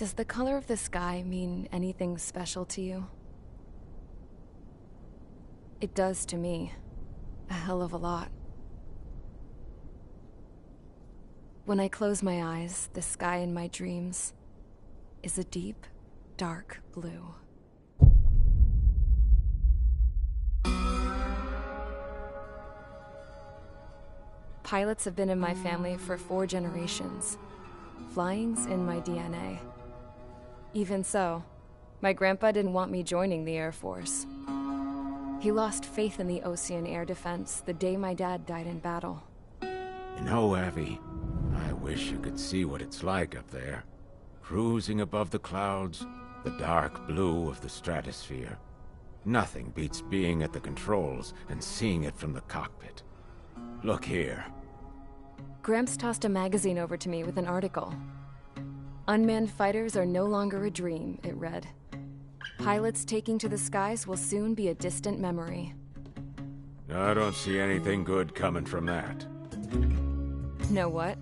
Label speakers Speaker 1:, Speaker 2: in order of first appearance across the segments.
Speaker 1: Does the color of the sky mean anything special to you? It does to me. A hell of a lot. When I close my eyes, the sky in my dreams is a deep, dark blue. Pilots have been in my family for 4 generations. Flying's in my DNA. Even so, my grandpa didn't want me joining the Air Force. He lost faith in the Ocean Air Defense the day my dad died in battle.
Speaker 2: You know, Abby, I wish you could see what it's like up there. Cruising above the clouds, the dark blue of the stratosphere. Nothing beats being at the controls and seeing it from the cockpit. Look here.
Speaker 1: Gramps tossed a magazine over to me with an article. Unmanned fighters are no longer a dream, it read. Pilots taking to the skies will soon be a distant memory.
Speaker 2: I don't see anything good coming from that.
Speaker 1: Know what?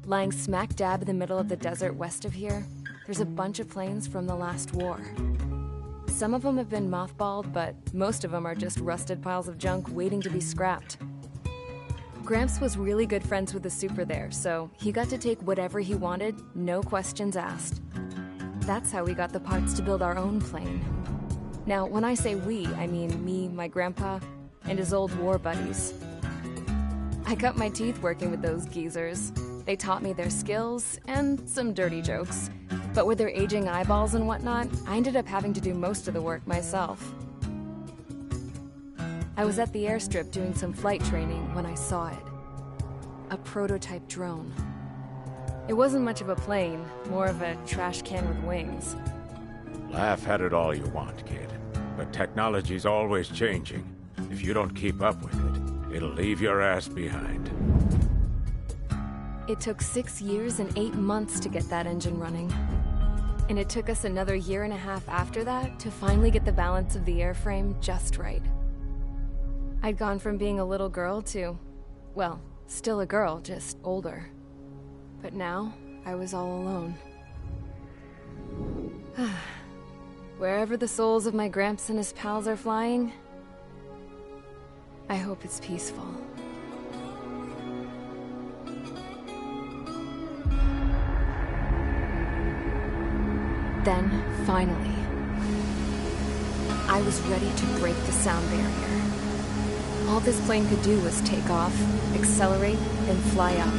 Speaker 1: Lying smack dab in the middle of the desert west of here, there's a bunch of planes from the last war. Some of them have been mothballed, but most of them are just rusted piles of junk waiting to be scrapped. Gramps was really good friends with the super there, so he got to take whatever he wanted, no questions asked. That's how we got the parts to build our own plane. Now, when I say we, I mean me, my grandpa, and his old war buddies. I cut my teeth working with those geezers. They taught me their skills, and some dirty jokes. But with their aging eyeballs and whatnot, I ended up having to do most of the work myself. I was at the airstrip doing some flight training when I saw it. A prototype drone. It wasn't much of a plane, more of a trash can with wings.
Speaker 2: Laugh at it all you want, kid. But technology's always changing. If you don't keep up with it, it'll leave your ass behind.
Speaker 1: It took 6 years and 8 months to get that engine running. And it took us another 1.5 years after that to finally get the balance of the airframe just right. I'd gone from being a little girl to, well, still a girl, just older. But now, I was all alone. Wherever the souls of my Gramps and his pals are flying, I hope it's peaceful. Then, finally, I was ready to break the sound barrier. All this plane could do was take off, accelerate, and fly up.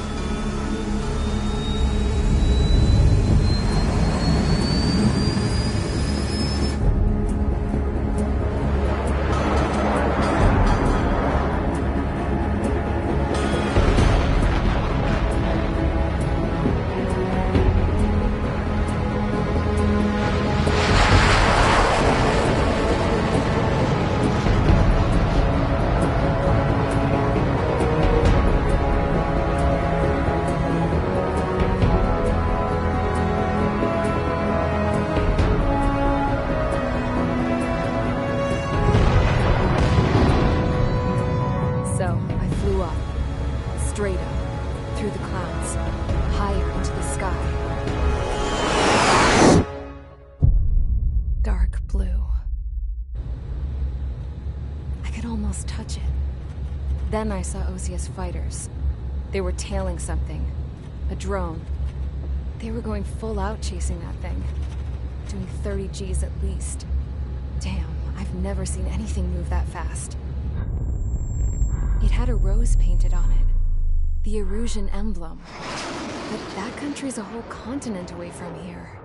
Speaker 1: Straight up, through the clouds, higher into the sky. Dark blue. I could almost touch it. Then I saw Osia's fighters. They were tailing something. A drone. They were going full out chasing that thing. Doing 30 Gs at least. Damn, I've never seen anything move that fast. It had a rose painted on it. The Erusian emblem. But that country's a whole continent away from here.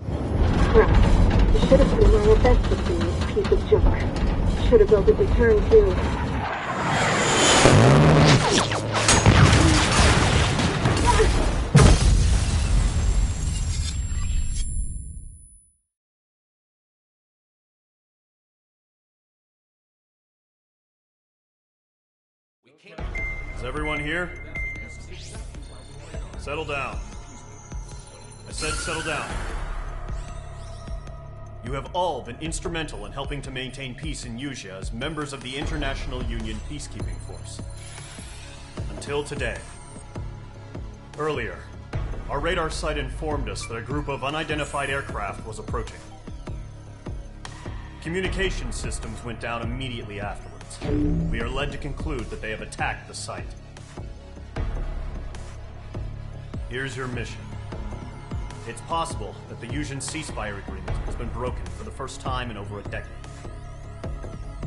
Speaker 3: Right. You should have been where your best would be, you piece of junk. Should have built a return too.
Speaker 4: Is everyone here? Settle down. I said settle down. You have all been instrumental in helping to maintain peace in Usja as members of the International Union Peacekeeping Force. Until today. Earlier, Our radar site informed us that a group of unidentified aircraft was approaching. Communication systems went down immediately afterwards. We are led to conclude that they have attacked the site. Here's your mission. It's possible that the Psjjang ceasefire agreement has been broken for the first time in over a decade.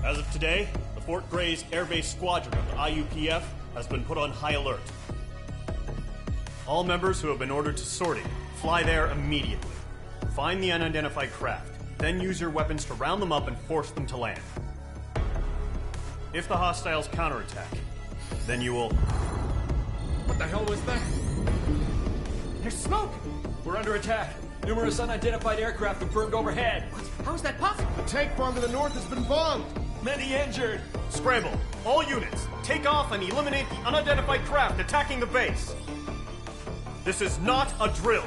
Speaker 4: As of today, the Fort Grays Air Base Squadron of the IUPF has been put on high alert. All members who have been ordered to sortie, fly there immediately. Find the unidentified craft, then use your weapons to round them up and force them to land. If the hostiles counterattack, then you will...
Speaker 5: What the hell was that? There's smoke! We're under attack. Numerous unidentified aircraft have burned overhead. What? How is that possible?
Speaker 6: The tank farm to the north has been bombed!
Speaker 5: Many injured.
Speaker 4: Scramble! All units, take off and eliminate the unidentified craft attacking the base! This is not a drill!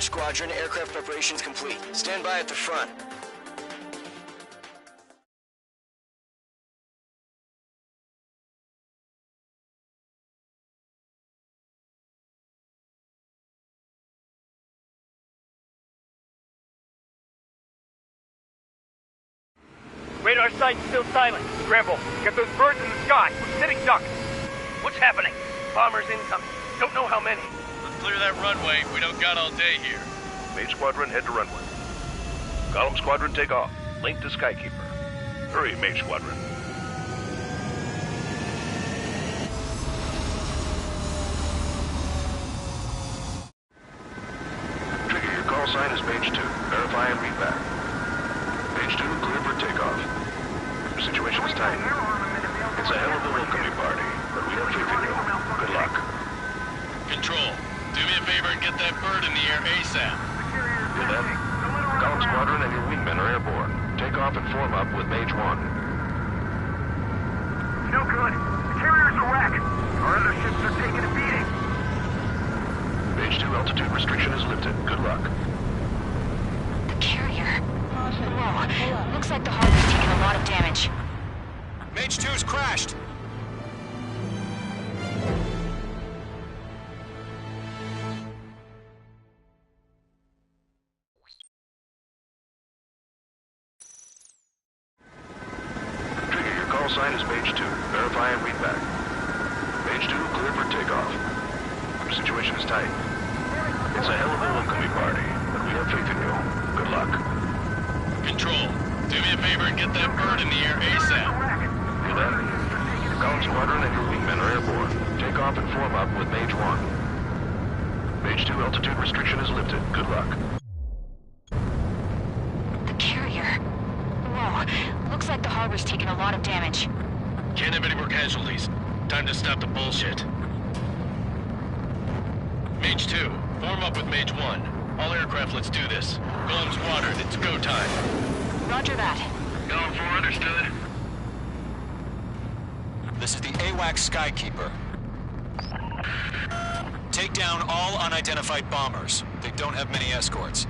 Speaker 7: Squadron, aircraft preparations complete. Stand by at the front.
Speaker 8: Radar site's still silent. Scramble. Get those birds in the sky. We're sitting ducks. What's happening? Bombers incoming. Don't know how many.
Speaker 9: Clear that runway. We don't got all day here.
Speaker 10: Mage Squadron, head to runway. Column Squadron, take off. Link to Skykeeper. Hurry, Mage Squadron. Trigger, your call sign is Page 2. Verify and read back. Page 2, clear for takeoff. The situation is tight. It's a hell of a welcoming party, but we have faith in you. Good luck.
Speaker 9: Control, do me a favor and get that bird in the air ASAP.
Speaker 10: Good then. Column Squadron and your wingmen are airborne. Take off and form up with Mage 1.
Speaker 8: No good. The carrier's a wreck. Our other ships are taking a beating.
Speaker 10: Page 2, altitude restriction is lifted. Good luck.
Speaker 11: The carrier? Whoa. Looks like the hull has taken a lot of damage.
Speaker 7: Mage 2's crashed.
Speaker 10: Trigger, your call sign is Page 2. Verify and read back. Page 2, clear for takeoff. The situation is tight. It's a hell of a welcoming party, but we have faith in you. Good luck.
Speaker 9: Control, do me a favor and get that bird in the air ASAP.
Speaker 10: Good then. Column Squadron and your wingmen are airborne. Take off and form up with Mage 1. Mage 2, altitude restriction is lifted. Good luck.
Speaker 11: The carrier? Whoa. Looks like the harbor's taken a lot of damage.
Speaker 9: Can't have any more casualties. Time to stop the bullshit. Mage 2, form up with Mage 1. All aircraft, let's do this. Golem Squadron, it's go time.
Speaker 11: Roger that.
Speaker 9: Going for understood.
Speaker 12: This is the AWACS Skykeeper. Take down all unidentified bombers. They don't have many escorts.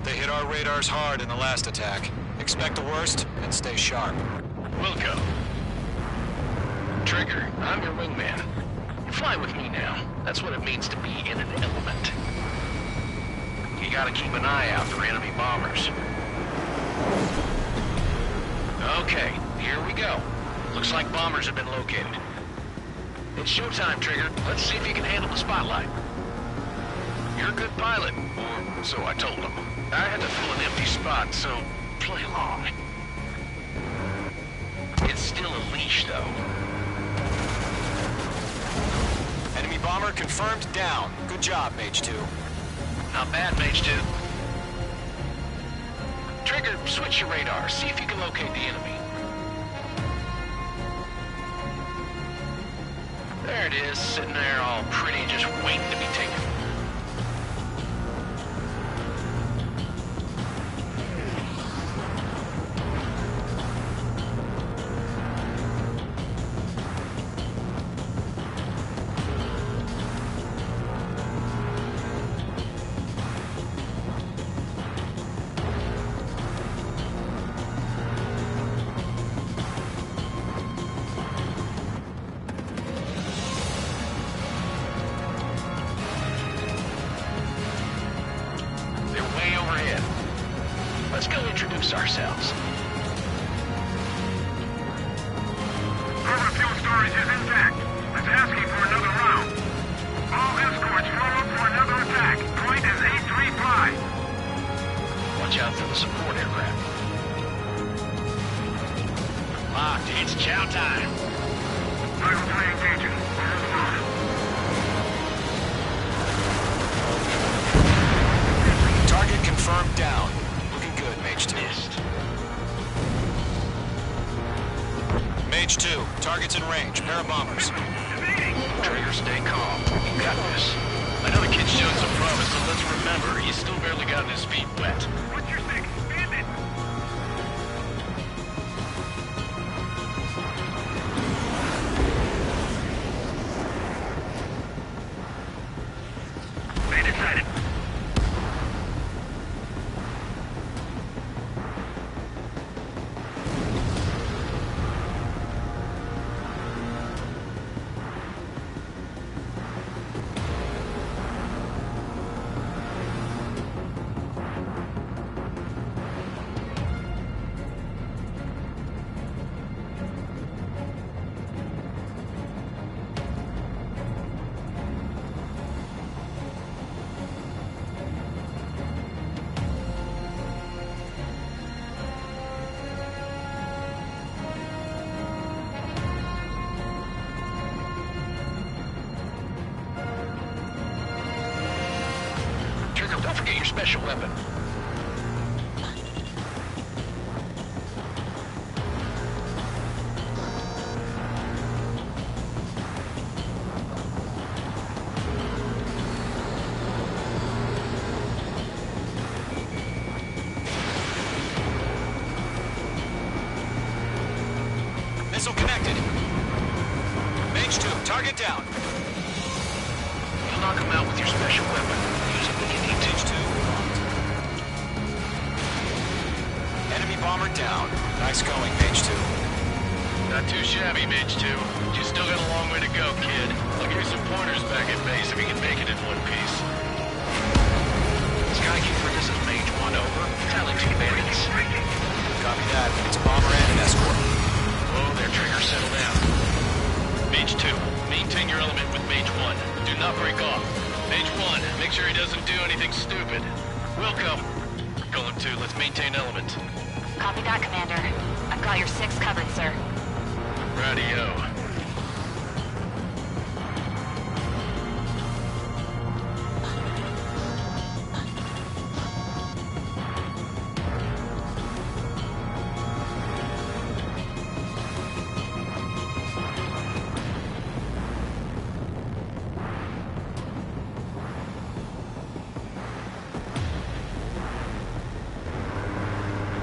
Speaker 12: They hit our radars hard in the last attack. Expect the worst and stay sharp.
Speaker 9: Wilco. Trigger, I'm your wingman. You fly with me now. That's what it means to be in an element. You gotta keep an eye out for enemy bombers. Okay, here we go. Looks like bombers have been located. It's showtime, Trigger. Let's see if you can handle the spotlight. You're a good pilot, or so I told him. I had to fill an empty spot, so play along. It's still a leash, though.
Speaker 12: Enemy bomber confirmed down. Good job, Mage 2.
Speaker 9: Not bad, Mage 2. Trigger, switch your radar. See if you can locate the enemy. There it is, sitting there all pretty, just waiting to be taken. Let's go introduce ourselves.
Speaker 13: Our fuel storage is intact. It's asking for another round. All escorts roll up for another attack. Point is 835.
Speaker 9: Watch out for the support aircraft. Locked. It's chow time.
Speaker 13: Rifle 3 engaging.
Speaker 12: Target confirmed down. Mage 2. Mage 2, target's in range. Pair of bombers.
Speaker 9: Trigger, stay calm. You got this. I know the kid's showed some promise, but let's remember, he's still barely gotten his feet wet.
Speaker 13: What's your stick? Expand it! Made it sighted.
Speaker 9: Don't forget your special weapon.
Speaker 12: Missile connected. Mage 2, target down.
Speaker 9: You'll knock him out with your special weapon. Use it when you need to.
Speaker 12: Mage 2 locked. Enemy bomber down. Nice going, Mage 2.
Speaker 9: Not too shabby, Mage 2. You still got a long way to go, kid. I'll give you some pointers back at base if you can make it in one piece. Skykeeper, this is Mage 1, over. Tally to bandits.
Speaker 12: Copy that. It's a bomber and an escort.
Speaker 9: Whoa there, Trigger, settle down. Mage 2, maintain your element with Mage 1. Do not break off. Mage 1, make sure he doesn't do anything stupid. Wilco. Golem 2, let's maintain element.
Speaker 11: Copy that, Commander. I've got your 6 covered, sir.
Speaker 9: Radio.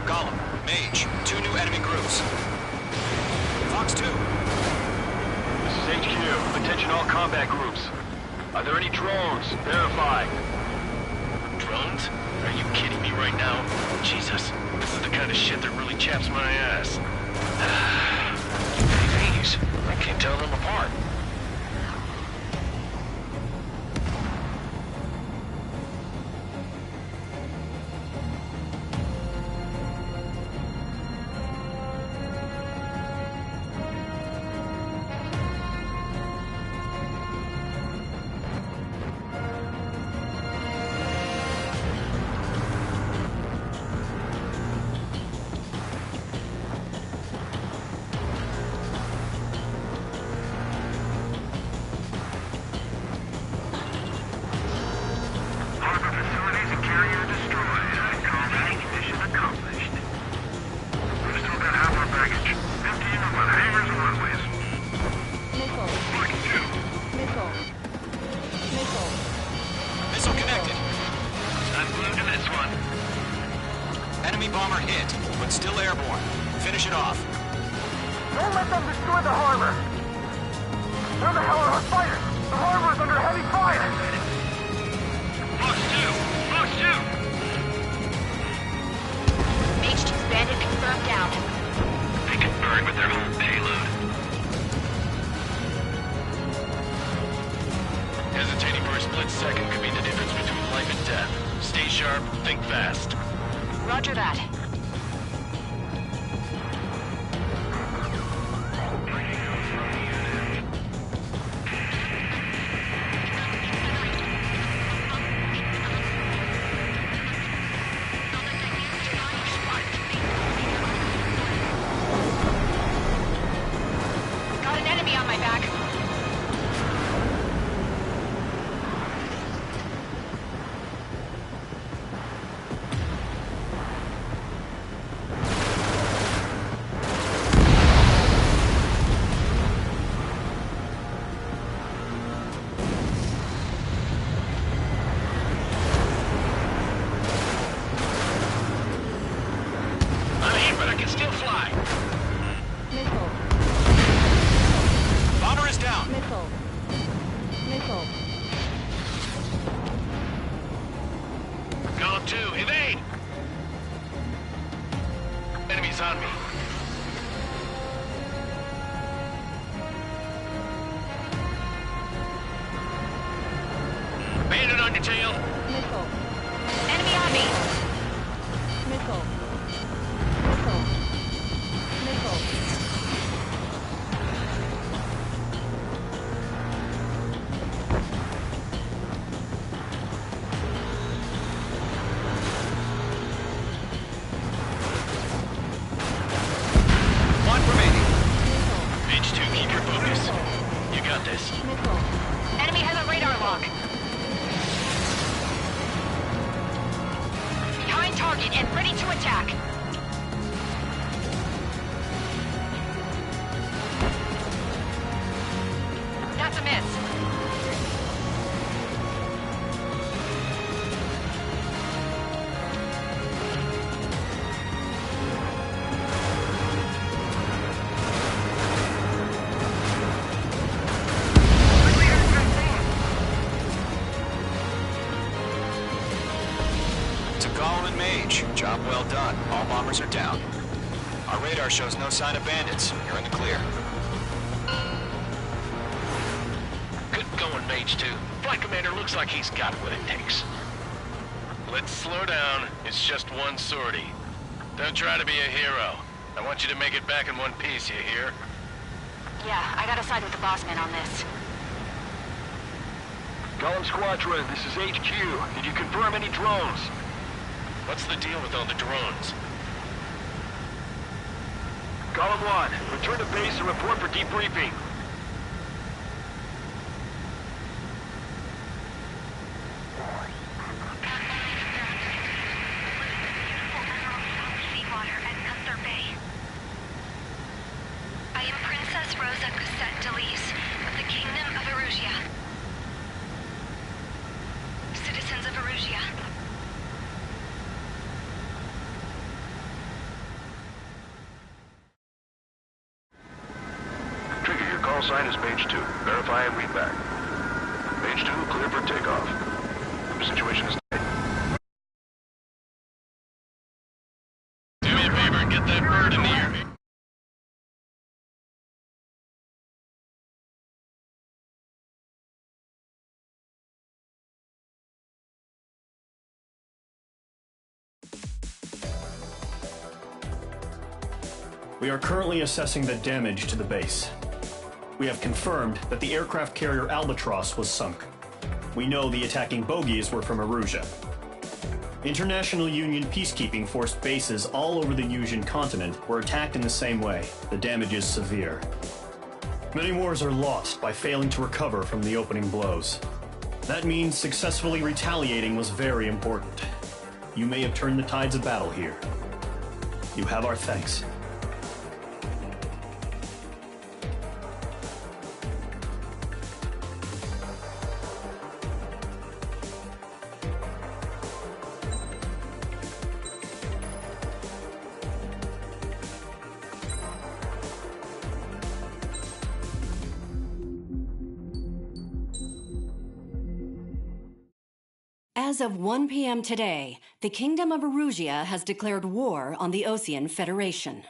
Speaker 12: Golem, Mage. range. 2 new enemy groups. Fox 2.
Speaker 10: This is HQ. Attention all combat groups. Are there any drones? Verify.
Speaker 9: Drones? Are you kidding me right now? Jesus, this is the kind of shit that really chaps my ass. These, I can't tell them apart.
Speaker 12: Missile connected.
Speaker 13: I'm glued to this one.
Speaker 12: Enemy bomber hit, but still airborne. Finish it off.
Speaker 13: Don't let them destroy the harbor. Where the hell are our fighters? The harbor is under heavy fire. Fox 2! Fox 2!
Speaker 11: Mage 2's bandit confirmed down.
Speaker 10: They can burn with their own payload. Hesitating for a split second could be the difference between life and death. Stay sharp, think fast.
Speaker 11: Roger that. Got an enemy on my back.
Speaker 9: I'm here, but I can still fly.
Speaker 3: Missile.
Speaker 12: Bomber is down.
Speaker 3: Missile. Missile.
Speaker 9: Column 2, evade! Enemies on me. Bandit on your tail.
Speaker 3: Missile.
Speaker 11: Enemy on me.
Speaker 3: Missile. Missile. Missile.
Speaker 12: One remaining.
Speaker 10: H2, keep your focus. You got this.
Speaker 3: Missile.
Speaker 11: Enemy has a radar lock. Behind target and ready to attack. That's a miss.
Speaker 12: To Golem and Mage, job well done. All bombers are down. Our radar shows no sign of bandits. You're in the clear.
Speaker 9: Good going, Mage 2. Flight Commander looks like he's got what it takes. Let's slow down. It's just one sortie. Don't try to be a hero. I want you to make it back in one piece, you hear?
Speaker 11: Yeah, I gotta side with the boss man on this.
Speaker 10: Golem Squadron, this is HQ. Did you confirm any drones?
Speaker 9: What's the deal with all the drones?
Speaker 10: Golem 1, return to base and report for debriefing.
Speaker 11: Seawater at Gunther Bay. I am Princess Rosa Cosette Delise of the Kingdom of Erusia. Citizens of Erusia.
Speaker 10: call sign is Page 2. Verify and read back. Page 2, clear for takeoff. The situation is tight.
Speaker 9: Do me a favor and get that bird in the air.
Speaker 4: We are currently assessing the damage to the base. We have confirmed that the aircraft carrier Albatross was sunk. We know the attacking bogies were from Erusia. International Union peacekeeping force bases all over the Yusian continent were attacked in the same way. The damage is severe. Many wars are lost by failing to recover from the opening blows. That means successfully retaliating was very important. You may have turned the tides of battle here. You have our thanks.
Speaker 14: As of 1 p.m. today, the Kingdom of Erusia has declared war on the Osean Federation.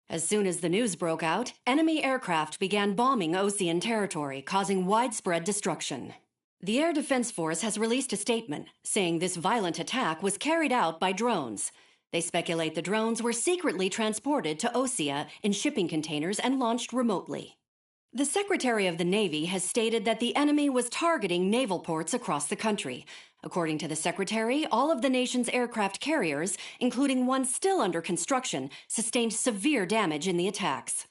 Speaker 14: As soon as the news broke out, enemy aircraft began bombing Osean territory, causing widespread destruction. The Air Defense Force has released a statement saying this violent attack was carried out by drones. They speculate the drones were secretly transported to Osea in shipping containers and launched remotely. The Secretary of the Navy has stated that the enemy was targeting naval ports across the country. According to the Secretary, all of the nation's aircraft carriers, including one still under construction, sustained severe damage in the attacks.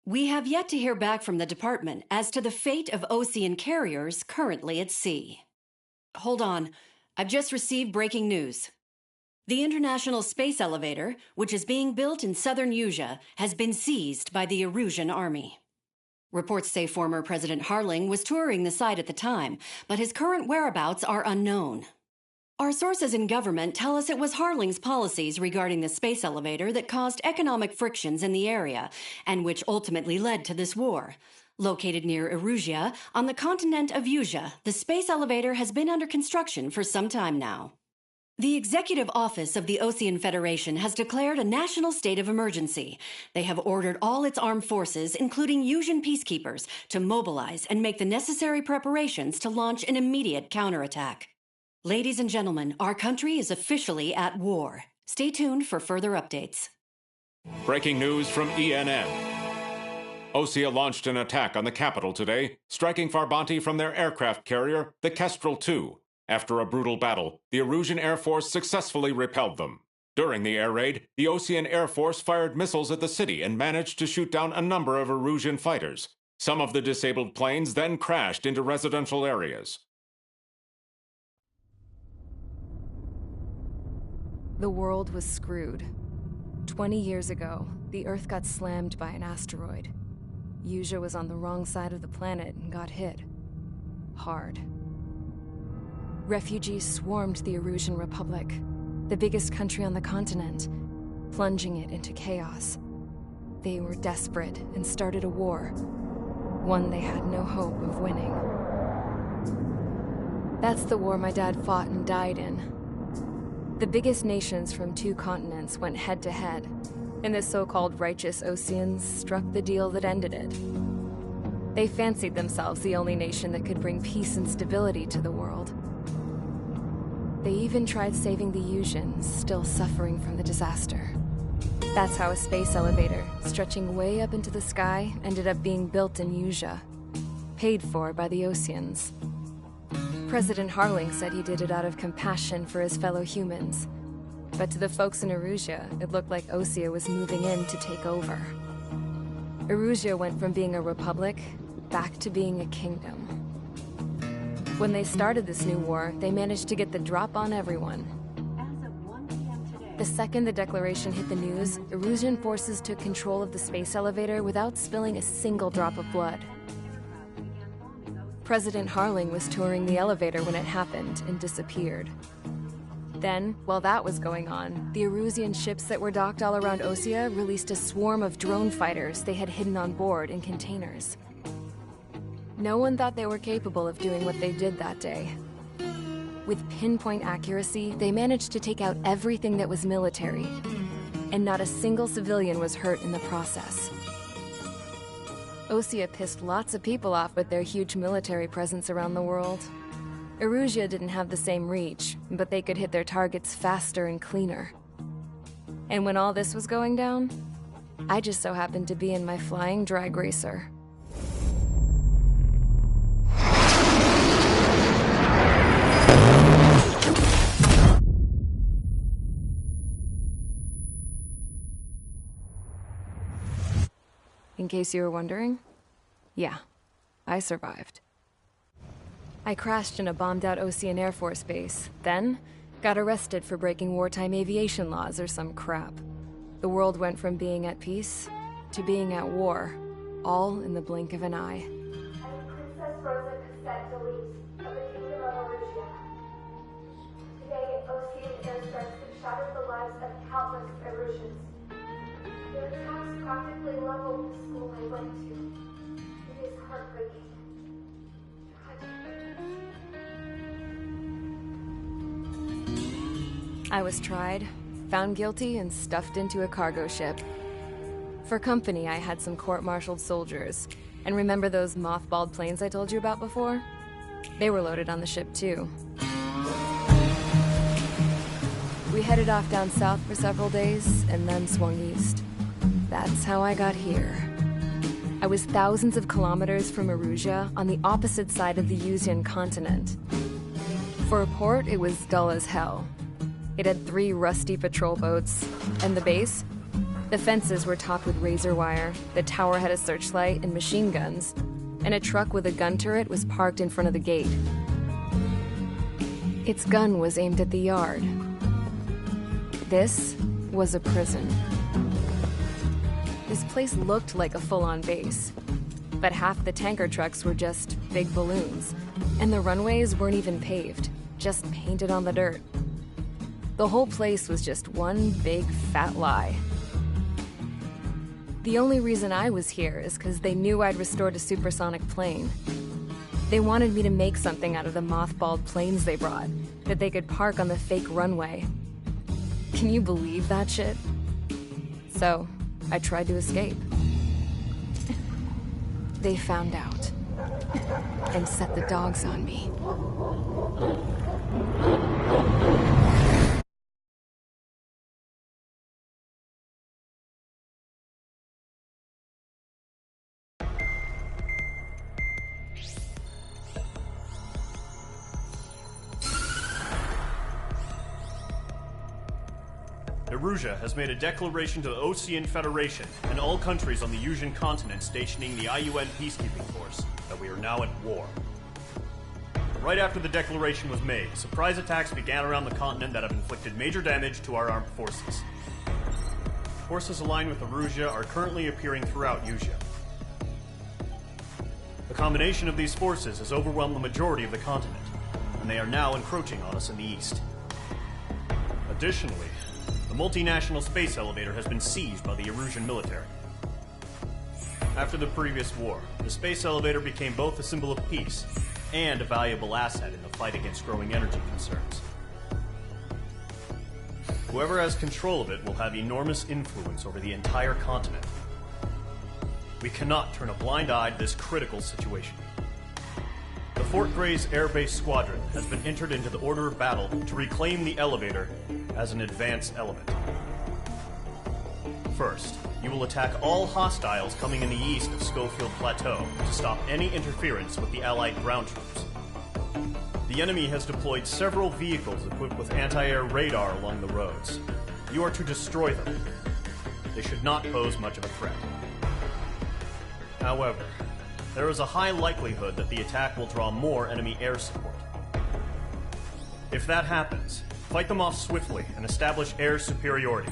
Speaker 14: We have yet to hear back from the department as to the fate of Osean carriers currently at sea. Hold on, I've just received breaking news. The International Space Elevator, which is being built in southern Yusia, has been seized by the Erusian army. Reports say former President Harling was touring the site at the time, but his current whereabouts are unknown. Our sources in government tell us it was Harling's policies regarding the space elevator that caused economic frictions in the area, and which ultimately led to this war. Located near Erusia, on the continent of Yusia, the space elevator has been under construction for some time now. The Executive Office of the Osean Federation has declared a national state of emergency. They have ordered all its armed forces, including Yusian peacekeepers, to mobilize and make the necessary preparations to launch an immediate counterattack. Ladies and gentlemen, our country is officially at war. Stay tuned for further updates.
Speaker 15: Breaking news from ENN. Osea launched an attack on the capital today, striking Farbanti from their aircraft carrier, the Kestrel II. After a brutal battle, the Erusian Air Force successfully repelled them. During the air raid, the Osean Air Force fired missiles at the city and managed to shoot down a number of Erusian fighters. Some of the disabled planes then crashed into residential areas.
Speaker 1: The world was screwed. 20 years ago, the Earth got slammed by an asteroid. Yusia was on the wrong side of the planet and got hit. Hard. Refugees swarmed the Erusian Republic, the biggest country on the continent, plunging it into chaos. They were desperate and started a war, one they had no hope of winning. That's the war my dad fought and died in. The biggest nations from 2 continents went head-to-head, and the so-called righteous Oseans struck the deal that ended it. They fancied themselves the only nation that could bring peace and stability to the world. They even tried saving the Yusians, still suffering from the disaster. That's how a space elevator, stretching way up into the sky, ended up being built in Yusia, paid for by the Oseans. President Harling said he did it out of compassion for his fellow humans. But to the folks in Erusia, it looked like Osea was moving in to take over. Erusia went from being a republic back to being a kingdom. When they started this new war, they managed to get the drop on everyone. The second the declaration hit the news, Erusian forces took control of the space elevator without spilling a single drop of blood. President Harling was touring the elevator when it happened and disappeared. Then, while that was going on, the Erusian ships that were docked all around Osea released a swarm of drone fighters they had hidden on board in containers. No one thought they were capable of doing what they did that day. With pinpoint accuracy, they managed to take out everything that was military, and not a single civilian was hurt in the process. Osea pissed lots of people off with their huge military presence around the world. Erusia didn't have the same reach, but they could hit their targets faster and cleaner. And when all this was going down, I just so happened to be in my flying drag racer. In case you were wondering, yeah, I survived. I crashed in a bombed-out Osean Air Force base, then got arrested for breaking wartime aviation laws or some crap. The world went from being at peace to being at war, all in the blink of an eye.
Speaker 16: Princess Rosa Cassette Delete of the Kingdom of Erusia. Today, Osean airstrikes have shattered the lives of countless Erusians. Their attacks practically leveled the school I went to. It is heartbreaking.
Speaker 1: I was tried, found guilty, and stuffed into a cargo ship. For company, I had some court-martialed soldiers. And remember those mothballed planes I told you about before? They were loaded on the ship, too. We headed off down south for several days, and then swung east. That's how I got here. I was thousands of kilometers from Erusia, on the opposite side of the Yuzian continent. For a port, it was dull as hell. It had 3 rusty patrol boats, and the base? The fences were topped with razor wire, the tower had a searchlight and machine guns, and a truck with a gun turret was parked in front of the gate. Its gun was aimed at the yard. This was a prison. This place looked like a full-on base, but half the tanker trucks were just big balloons, and the runways weren't even paved, just painted on the dirt. The whole place was just one big fat lie. The only reason I was here is because they knew I'd restored a supersonic plane. They wanted me to make something out of the mothballed planes they brought, that they could park on the fake runway. Can you believe that shit? So, I tried to escape. They found out, and set the dogs on me.
Speaker 4: Erusia has made a declaration to the Osean Federation and all countries on the Yuzian continent stationing the IUN peacekeeping force that we are now at war. Right after the declaration was made, surprise attacks began around the continent that have inflicted major damage to our armed forces. Forces aligned with Erusia are currently appearing throughout Yusia. The combination of these forces has overwhelmed the majority of the continent, and they are now encroaching on us in the east. Additionally, the multinational space elevator has been seized by the Erusian military. After the previous war, the space elevator became both a symbol of peace and a valuable asset in the fight against growing energy concerns. Whoever has control of it will have enormous influence over the entire continent. We cannot turn a blind eye to this critical situation. The Fort Gray's Air Base Squadron has been entered into the order of battle to reclaim the elevator as an advance element. First, you will attack all hostiles coming in the east of Schofield Plateau to stop any interference with the Allied ground troops. The enemy has deployed several vehicles equipped with anti-air radar along the roads. You are to destroy them. They should not pose much of a threat. However, there is a high likelihood that the attack will draw more enemy air support. If that happens, fight them off swiftly and establish air superiority.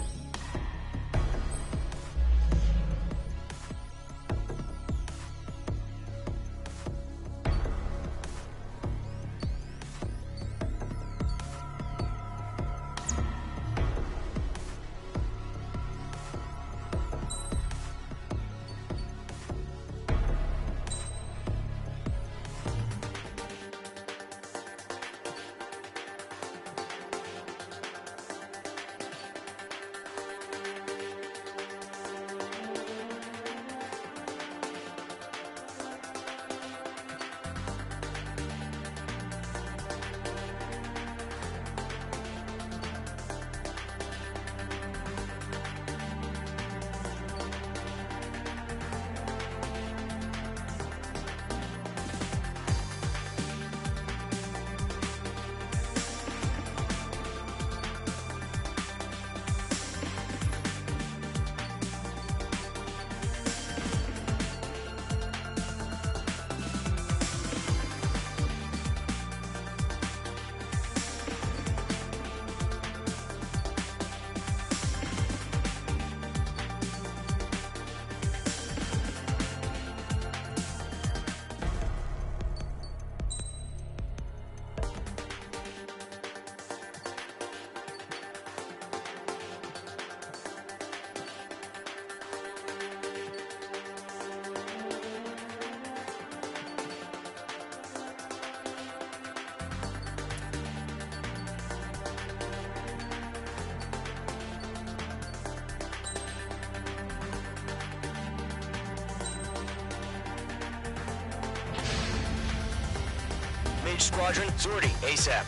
Speaker 7: Engage squadron. Sortie, ASAP.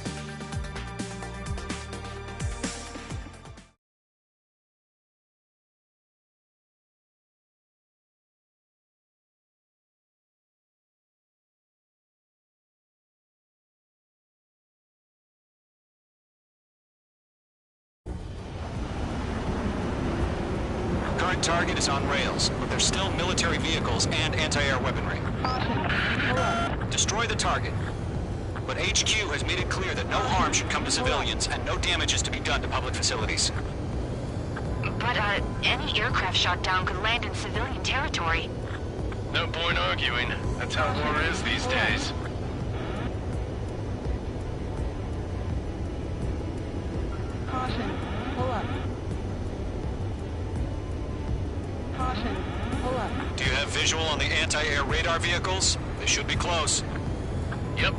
Speaker 12: Current target is on rails, but there's still military vehicles and anti-air weaponry. Destroy the target. But HQ has made it clear that no harm should come to civilians and no damage is to be done to public facilities.
Speaker 11: But, any aircraft shot down could land in civilian territory.
Speaker 10: No point arguing. That's how war is these days.
Speaker 3: Caution. Pull up. Caution. Pull up.
Speaker 12: Do you have visual on the anti-air radar vehicles? They should be close.
Speaker 10: Yep.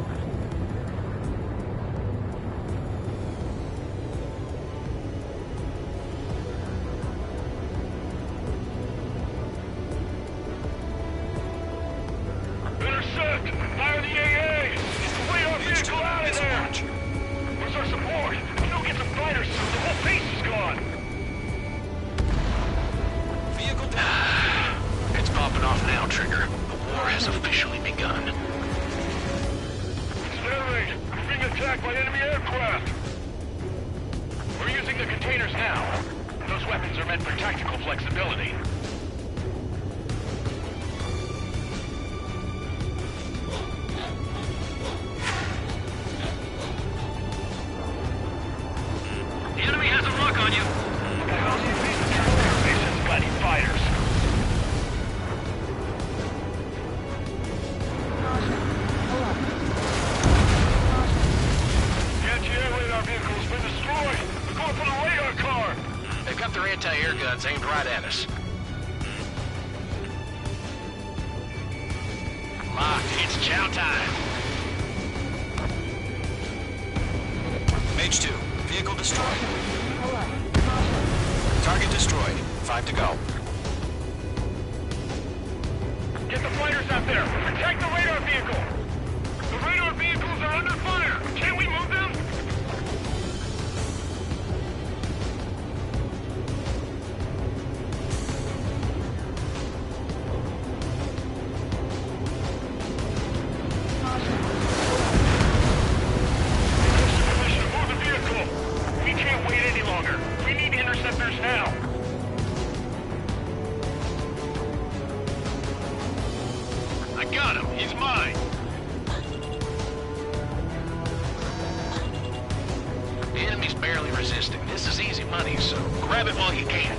Speaker 13: Intercept! Fire the AA! Get the radar vehicle out of there! Where's our support? We don't get some fighters, the whole base is gone!
Speaker 12: Vehicle down.
Speaker 10: It's popping off now, Trigger. The war has officially begun.
Speaker 13: It's their raid! We're being attacked by enemy aircraft! We're using the containers now. Those weapons are meant for tactical flexibility.
Speaker 8: The enemy has a lock on you.
Speaker 13: Look at how these bases bloody fighters. The anti-air radar vehicle has been destroyed. We're going for the radar car.
Speaker 10: They've got their anti-air guns aimed right at us. Locked. It's chow time.
Speaker 12: Mage 2, vehicle destroyed. Target destroyed. 5 to go.
Speaker 13: Get the fighters out there. Protect the radar vehicle. The radar vehicles are under fire. Can't we move them? Move the vehicle. We can't wait any longer. We need interceptors now.
Speaker 10: I got him. He's mine. The enemy's barely resisting. This is easy money, so grab it while you can.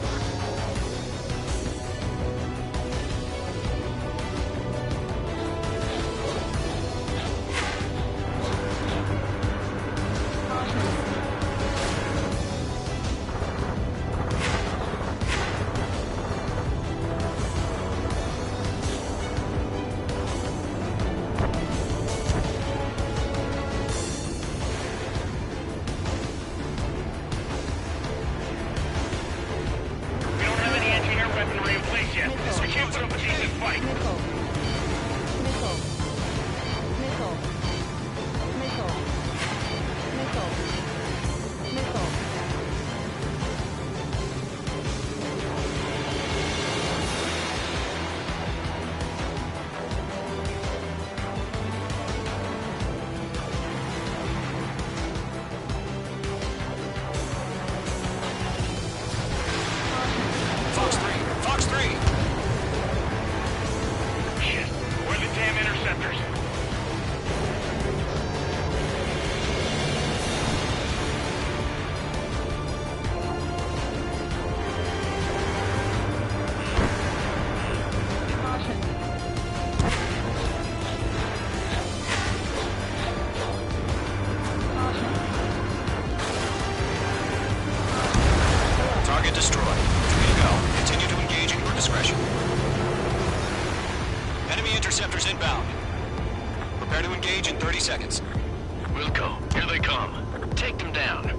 Speaker 13: We don't have any anti-air weaponry in place yet. We can't put up a decent fight.
Speaker 12: Fox 3, Fox 3.
Speaker 13: Shit, where are the damn interceptors?
Speaker 12: Target destroyed. 3 to go. Continue to engage at your discretion. Enemy interceptors inbound. Prepare to engage in 30 seconds.
Speaker 10: We'll go. Here they come. Take them down.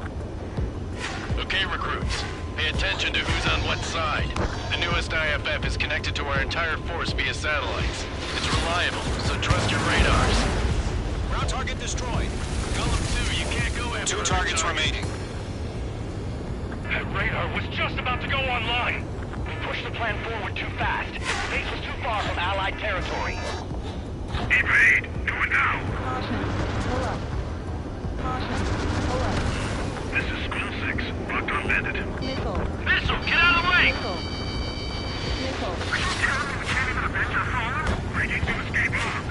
Speaker 10: Okay, recruits. Pay attention to who's on what side. The newest IFF is connected to our entire force via satellites. It's reliable, so trust your radars.
Speaker 12: Ground target destroyed. 2 targets remaining.
Speaker 8: That radar was just about to go online. We pushed the plan forward too fast. Base was too far from Allied territory.
Speaker 13: Evade! Do it now!
Speaker 3: Caution. Pull up. Caution. Pull up.
Speaker 13: This is School 6. Locked on bandit.
Speaker 3: Missile.
Speaker 8: Missile, get out of the way!
Speaker 3: Missile. Missile.
Speaker 13: Are you telling me we can't even avenge our father? Ready to escape on.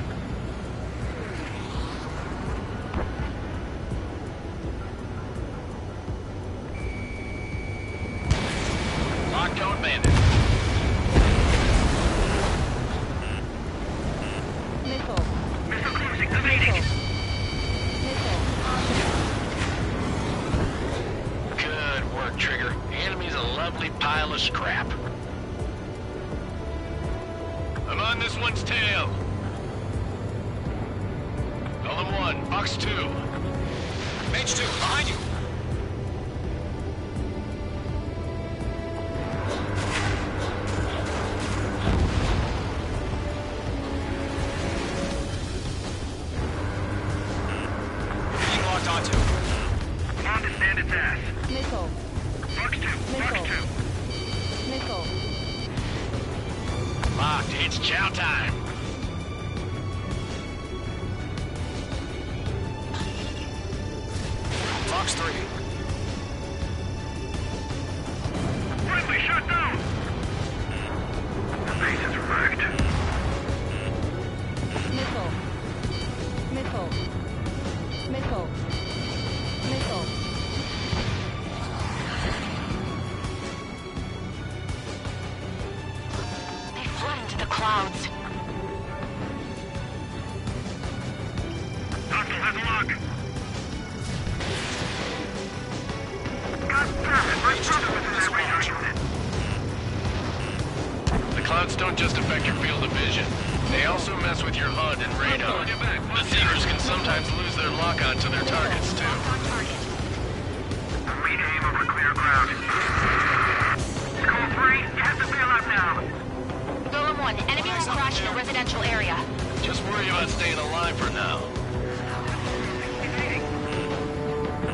Speaker 9: Locked on bandit.
Speaker 3: Missile.
Speaker 13: Missile cruising, evading!
Speaker 3: Missile.
Speaker 9: Good work, Trigger. The enemy's a lovely pile of scrap. I'm on this one's tail. Column 1, box 2.
Speaker 12: Mage 2, behind you. Being locked onto.
Speaker 13: On to stand its ass.
Speaker 3: Missile.
Speaker 13: Box 2, box 2.
Speaker 3: Missile.
Speaker 9: Locked, it's chow time.
Speaker 12: Box 3.
Speaker 13: Friendly shot down! The base is wrecked.
Speaker 3: Missile. Missile. Missile. Missile.
Speaker 11: They fled into the clouds.
Speaker 13: Hostile has a lock. God damn it, my brother was in that radar unit.
Speaker 9: The clouds don't just affect your field of vision. They also mess with your HUD and radar. The Seekers can sometimes lose their lock-on to their targets, too.
Speaker 13: Rename over clear ground. School 3, you have to bail out now.
Speaker 11: Golem 1, enemy has crashed in a residential area.
Speaker 9: Just worry about staying alive for now.
Speaker 13: Evading.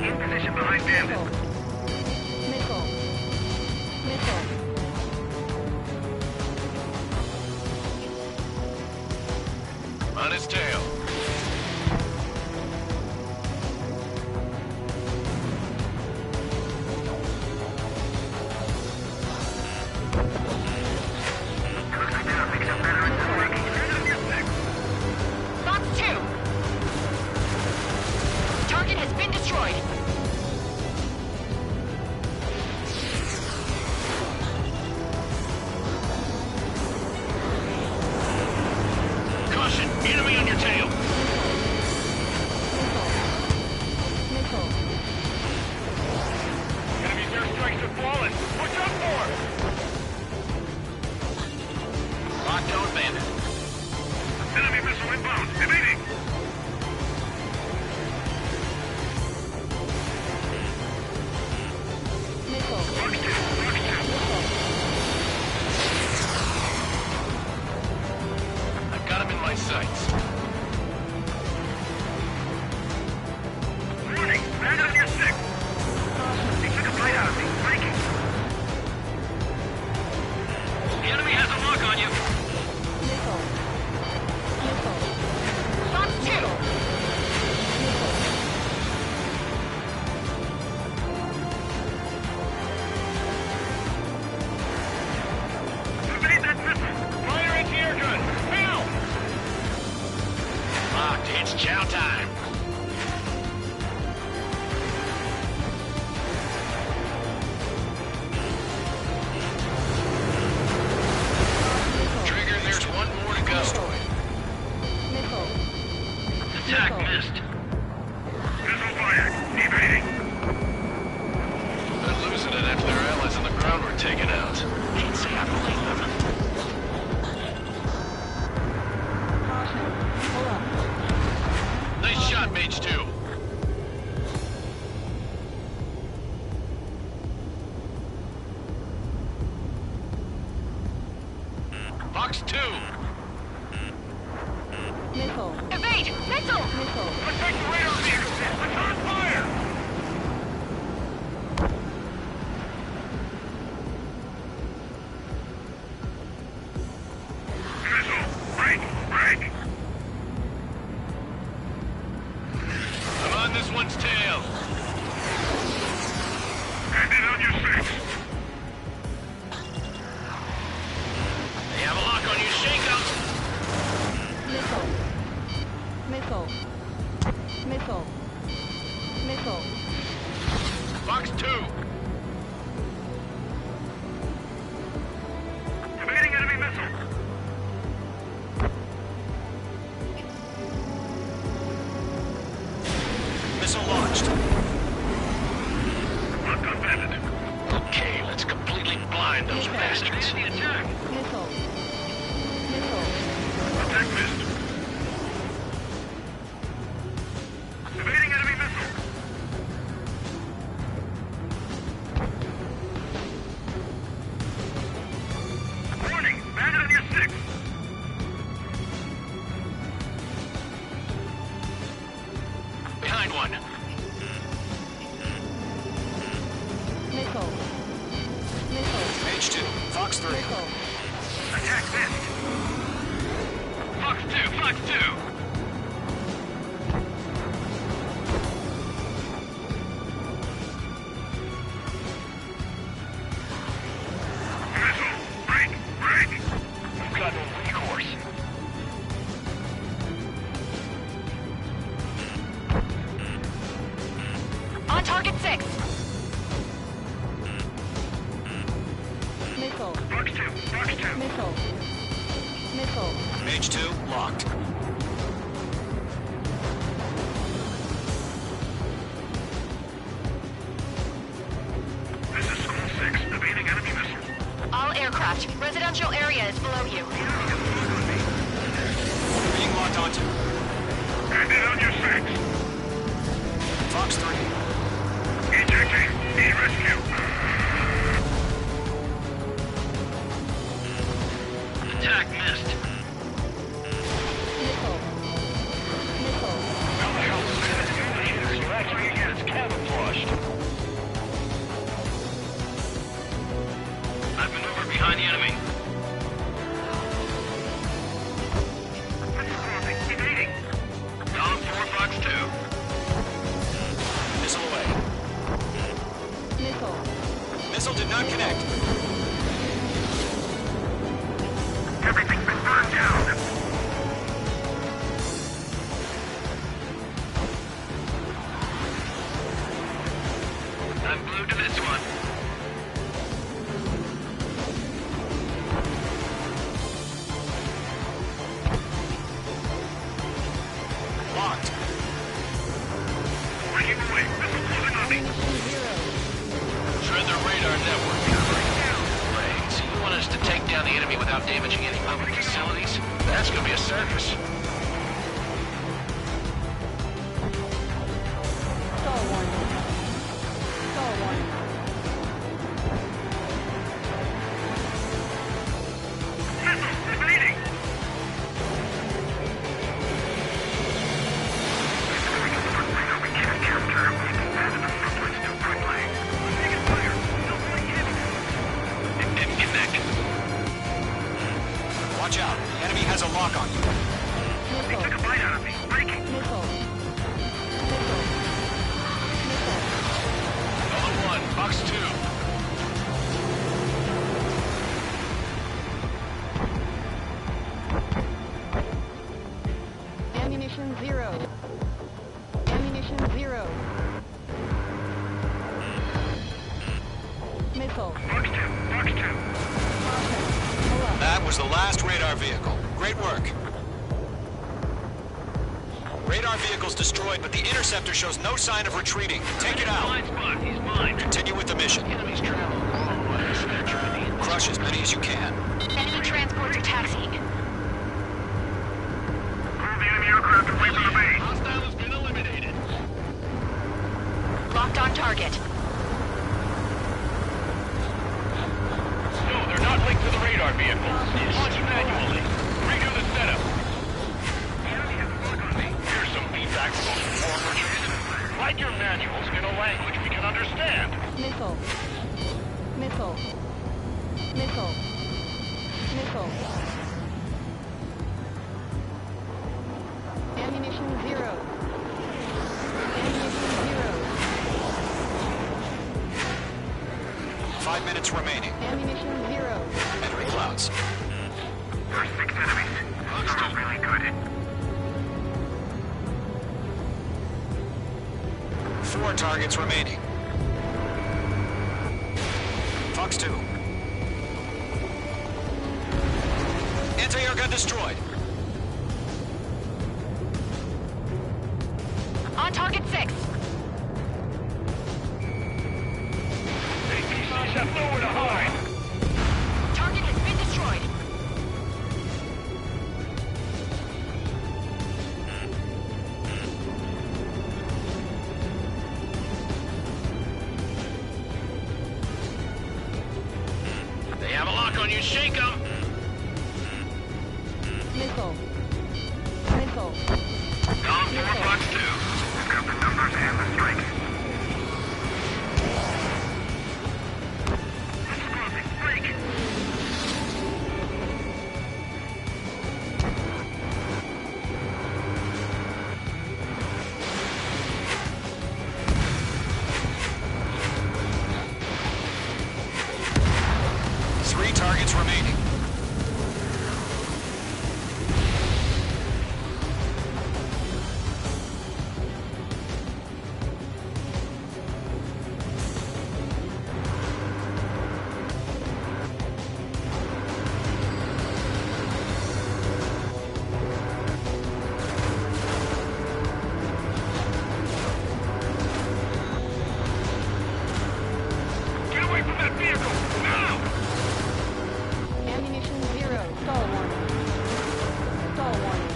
Speaker 13: In position behind bandit.
Speaker 3: Missile. Missile.
Speaker 9: On his tail.
Speaker 13: Looks like they're picking up better in the ranking.
Speaker 11: Box 2. Target has been destroyed.
Speaker 9: Caution, enemy on your tail.
Speaker 3: Missile.
Speaker 8: Enemy's airstrikes are flawless. Watch out for!
Speaker 9: Locked on bandit.
Speaker 13: Enemy missile inbound. Evading.
Speaker 3: Missile.
Speaker 13: Box 2, box 2.
Speaker 9: I've got him in my sights.
Speaker 13: Warning, bandit on your 6. He took a bite out of me. Flanking.
Speaker 8: The enemy has a lock on you.
Speaker 3: Missile. Missile.
Speaker 11: Box 2.
Speaker 13: Evade that missile.
Speaker 8: Fire anti-air gun. Now!
Speaker 9: Locked, it's chow time. Trigger, there's one more to go.
Speaker 3: Missile.
Speaker 8: Attack missed.
Speaker 13: Missile fire. Evading.
Speaker 9: They're losing it after their allies on the ground were taken out. Can't say I believe them.
Speaker 3: Caution. Pull up.
Speaker 9: Nice shot, Mage 2. Box 2.
Speaker 3: Missile.
Speaker 11: Evade! Missile!
Speaker 3: Missile.
Speaker 13: Protect the radar vehicle. It's on fire.
Speaker 3: Missile. Missile. Missile.
Speaker 8: Fox 2.
Speaker 13: Evading enemy missile.
Speaker 12: Missile launched.
Speaker 13: Locked on bandit.
Speaker 9: Okay, let's completely blind those bastards.
Speaker 13: The attack.
Speaker 3: Missile. Missile.
Speaker 13: Attack missed. Evading enemy missile. Warning! Bandit on your 6.
Speaker 9: Behind one.
Speaker 3: Missile. Missile.
Speaker 12: H2, Fox 3.
Speaker 3: Missile.
Speaker 13: Attack missed.
Speaker 8: Fox 2, Fox 2.
Speaker 13: Missile. Break. Break.
Speaker 8: We've got no recourse.
Speaker 11: On target 6.
Speaker 3: Missile.
Speaker 13: Fox 2. Fox 2.
Speaker 3: Missile. Missile.
Speaker 12: H2, locked.
Speaker 13: This is School 6. Evading enemy missile.
Speaker 11: All aircraft. Residential area is below you.
Speaker 12: Being locked onto.
Speaker 13: Bandit on your 6.
Speaker 12: Fox 3.
Speaker 13: Ejecting. Need rescue.
Speaker 8: Attack missed.
Speaker 3: Missile. Missile.
Speaker 8: How the hell is that? You're actually again, it's camouflaged. I've maneuvered behind the enemy.
Speaker 13: Evading.
Speaker 8: Down 4, Fox 2.
Speaker 12: Missile away.
Speaker 3: Missile.
Speaker 12: Missile did not connect.
Speaker 13: Everything's been burned down.
Speaker 8: I'm glued to this one.
Speaker 12: Locked.
Speaker 13: Breaking away. Missile closing on me.
Speaker 9: Shred their radar network. Right, so you want us to take down the enemy without damaging any public facilities? That's gonna be a circus.
Speaker 3: Stall warning. Stall warning.
Speaker 13: Missile. Evading. We can't capture him. Bandit on front line still friendly. Taking fire. No point hit.
Speaker 9: Didn't connect.
Speaker 12: Watch out. The enemy has a lock on you.
Speaker 13: They took a bite out of me. Breaking.
Speaker 3: Missile. Missile. Missile.
Speaker 9: Another one, Fox 2.
Speaker 3: Ammunition 0. Ammunition 0. Missile.
Speaker 13: Fox 2. Fox 2.
Speaker 12: That was the last radar vehicle. Great work. Radar vehicle's destroyed, but the interceptor shows no sign of retreating. Take it out.
Speaker 8: Blind spot, he's mine.
Speaker 12: Continue with the mission.
Speaker 9: Enemies travel long ways.
Speaker 12: Crush as many as you can.
Speaker 11: Enemy transports are taxiing.
Speaker 13: Move the enemy aircraft away from the base.
Speaker 8: Hostile has been eliminated.
Speaker 11: Locked on target.
Speaker 8: No, they're not linked to the radar vehicle. Launch manually. Redo the setup. Here's some feedback from those performers. Write your manuals in a language we can understand.
Speaker 3: Missile. Missile. Missile. Missile. Ammunition 0. Ammunition 0.
Speaker 12: 5 minutes remaining.
Speaker 3: Ammunition 0.
Speaker 12: Enemy clouds.
Speaker 13: First 6 enemies. Those are really good.
Speaker 12: 4 targets remaining. Fox 2. Anti-air gun destroyed.
Speaker 11: On target 6.
Speaker 8: APCs have nowhere to hide.
Speaker 11: Target has been destroyed.
Speaker 9: They have a lock on you. Shake them.
Speaker 3: Missile. Missile.
Speaker 13: Down 4 Fox 2. We've got the numbers and the strike. Explosive break.
Speaker 12: Three targets remaining.
Speaker 8: Get away from that vehicle! Now!
Speaker 3: Ammunition 0. Stall warning. Stall warning.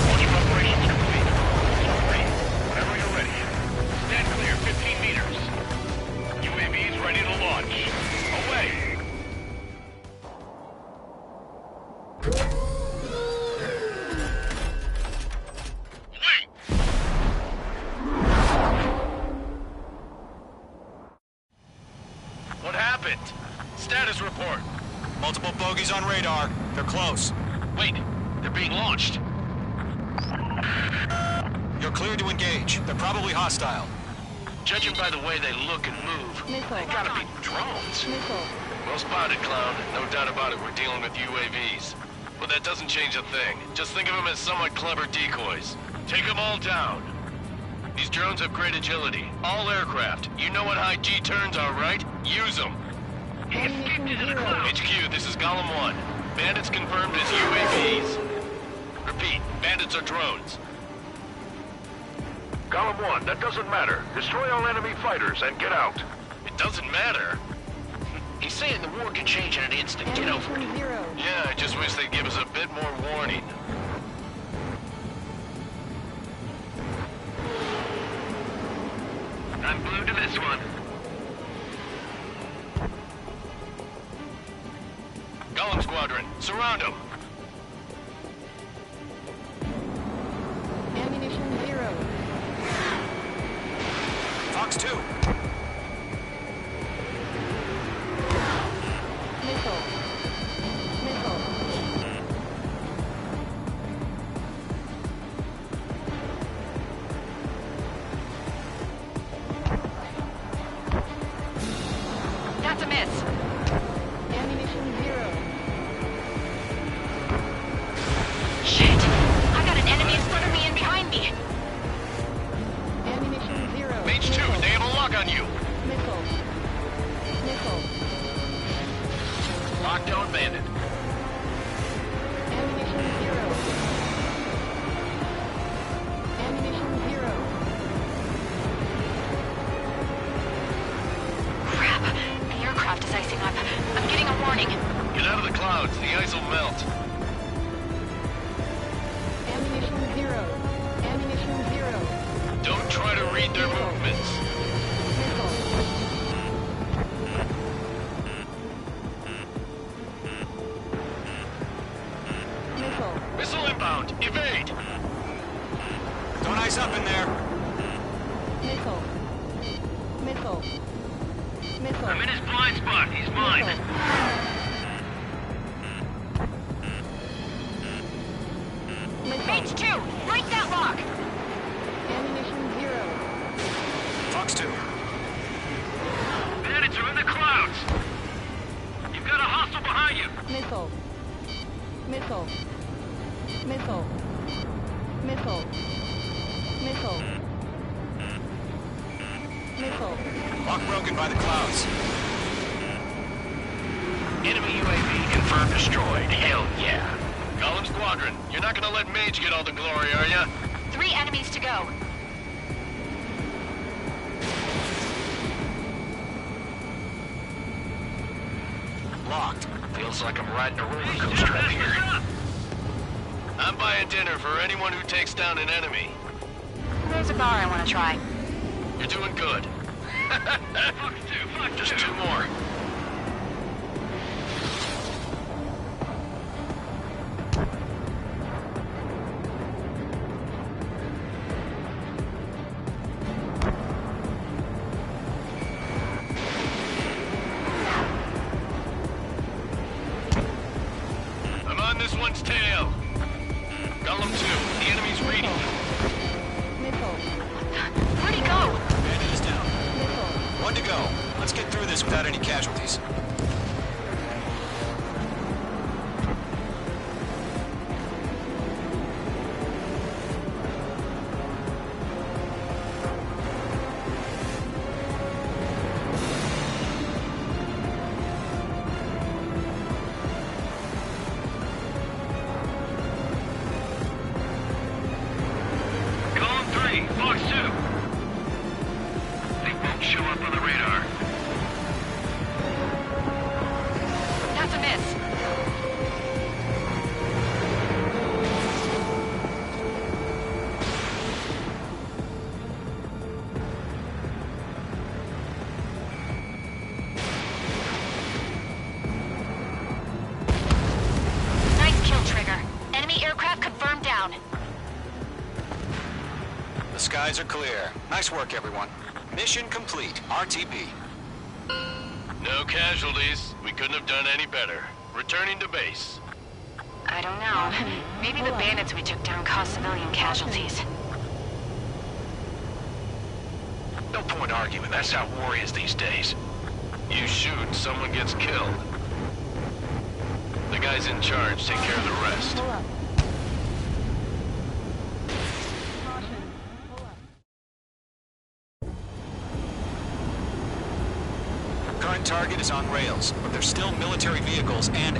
Speaker 8: Launch preparations complete. Sorry. Whenever you're ready. Stand clear 15 meters. UAVs ready to launch. Away! Wait!
Speaker 9: What happened? Status report.
Speaker 12: Multiple bogeys on radar. They're close.
Speaker 9: Wait, they're being launched.
Speaker 12: You're clear to engage. They're probably hostile.
Speaker 9: Judging by the way they look and move,
Speaker 3: Missile.
Speaker 9: they gotta be drones.
Speaker 3: Missile.
Speaker 9: Well spotted, Clown. No doubt about it, we're dealing with UAVs. But that doesn't change a thing. Just think of them as somewhat clever decoys. Take them all down. These drones have great agility. All aircraft. You know what high G turns are, right? Use them.
Speaker 3: Ammunition 0.
Speaker 9: HQ, this is Golem 1. Bandits confirmed as UAVs. Repeat, bandits are drones.
Speaker 10: Column 1, that doesn't matter. Destroy all enemy fighters and get out.
Speaker 9: It doesn't matter.
Speaker 8: He's saying the war could change in an instant. Get over it.
Speaker 3: Ammunition 0.
Speaker 9: Yeah, I just wish they'd give us a bit more warning.
Speaker 8: I'm glued to this one.
Speaker 9: Golem Squadron, surround them.
Speaker 3: Ammunition 0.
Speaker 12: Fox 2.
Speaker 3: Missile. Missile.
Speaker 11: That's a miss.
Speaker 3: Ammunition 0.
Speaker 11: Shit! I got an enemy in front of me and behind me.
Speaker 3: Ammunition 0.
Speaker 9: Mage 2, they have a lock on you.
Speaker 3: Missile. Missile.
Speaker 9: Lockdown bandit.
Speaker 3: Ammunition 0. Ammunition 0.
Speaker 11: Crap. The aircraft is icing up. I'm getting a warning.
Speaker 9: Get out of the clouds, the ice will melt.
Speaker 3: Ammunition 0. Ammunition 0.
Speaker 9: Don't try to read their movements.
Speaker 3: Missile. Missile.
Speaker 9: Missile inbound, evade.
Speaker 12: Don't ice up in there.
Speaker 3: Missile. Missile. Missile.
Speaker 8: I'm in his blind spot. He's mine.
Speaker 11: Mage 2! Break that lock!
Speaker 3: Ammunition 0.
Speaker 12: Fox 2.
Speaker 8: Bandits are in the clouds. You've got a hostile behind you.
Speaker 3: Missile. Missile. Missile. Missile. Missile. Missile.
Speaker 12: Lock broken by the clouds.
Speaker 9: Enemy UAV confirmed destroyed. Hell yeah. Column Squadron, you're not gonna let Mage get all the glory, are ya?
Speaker 11: 3 enemies to go.
Speaker 12: Locked.
Speaker 9: Feels like I'm riding a roller coaster up here. I'm buying dinner for anyone who takes down an enemy.
Speaker 11: There's a bar I want to try.
Speaker 9: You're doing good. Just 2 more. I'm on this one's tail. Column 2, the enemy's reading.
Speaker 11: Where'd he go?
Speaker 12: Bandit is down. 1 to go. Let's get through this without any casualties.
Speaker 8: Column 3, Fox 2. They won't show up on the radar.
Speaker 11: That's a miss. Nice kill, Trigger. Enemy aircraft confirmed down.
Speaker 12: The skies are clear. Nice work, everyone. Mission complete. RTB.
Speaker 9: No casualties. We couldn't have done any better. Returning to base.
Speaker 11: I don't know. Maybe the bandits we took down caused civilian casualties.
Speaker 9: No point arguing. That's how war is these days. You shoot, someone gets killed. The guys in charge take care of the rest.
Speaker 12: Current target is on rails, but there's still military vehicles and